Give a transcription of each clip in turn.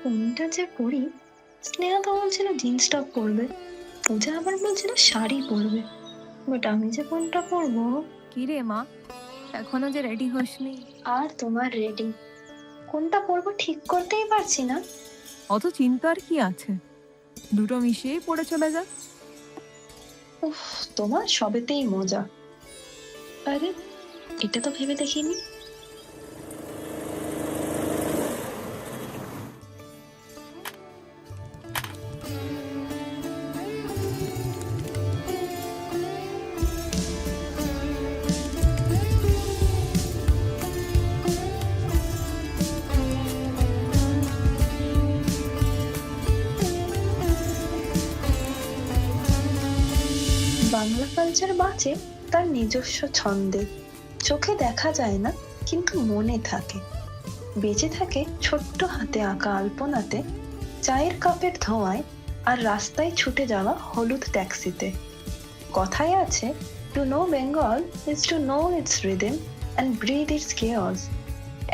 কোনটা যে করি? স্নেহা তো বলছিল জিন্স টপ পরবে, পূজা আবার বলছিল শাড়ি পরবে, বাট আমি যে কোনটা পরবো? কি রে মা, এখনো যে রেডি হসনি? আর তোমার রেডি, কোনটা পরবো ঠিক করতেই পারছি না। অত চিন্তার কি আছে, দুটো মিশিয়েই পড়ে চলে যা। উফ, তোমার সবেতেই মজা। আরে, এটা তো ভেবে দেখিনি। বাংলা কালচার বাঁচে তার নিজস্ব ছন্দে, চোখে দেখা যায় না কিন্তু মনে থাকে। বেঁচে থাকে ছোট্ট হাতে আঁকা আলপনাতে, চায়ের কাপের ধোঁয়ায়, আর রাস্তায় ছুটে যাওয়া হলুদ ট্যাক্সিতে। কথায় আছে, to know Bengal is to know its rhythm and breathe its chaos.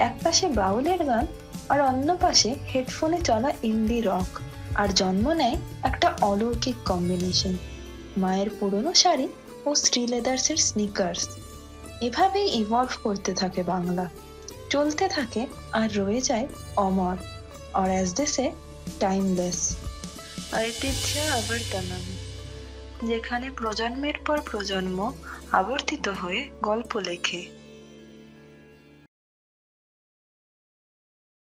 এক পাশে বাউলের গান আর অন্য পাশে হেডফোনে চলা ইন্ডি রক, আর জন্ম নেয় একটা অলৌকিক কম্বিনেশন, মায়ের পুরনো শাড়ি ও শ্রীলেদার্সের স্নিকার্স। এভাবেই ইভলভ করতে থাকে বাংলা, চলতে থাকে আর রয়ে যায় অমর, আর অ্যাজ দে সে, টাইমলেস। ঐতিহ্য আবর্তনম, যেখানে প্রজন্মের পর প্রজন্ম আবর্তিত হয়ে গল্প লেখে।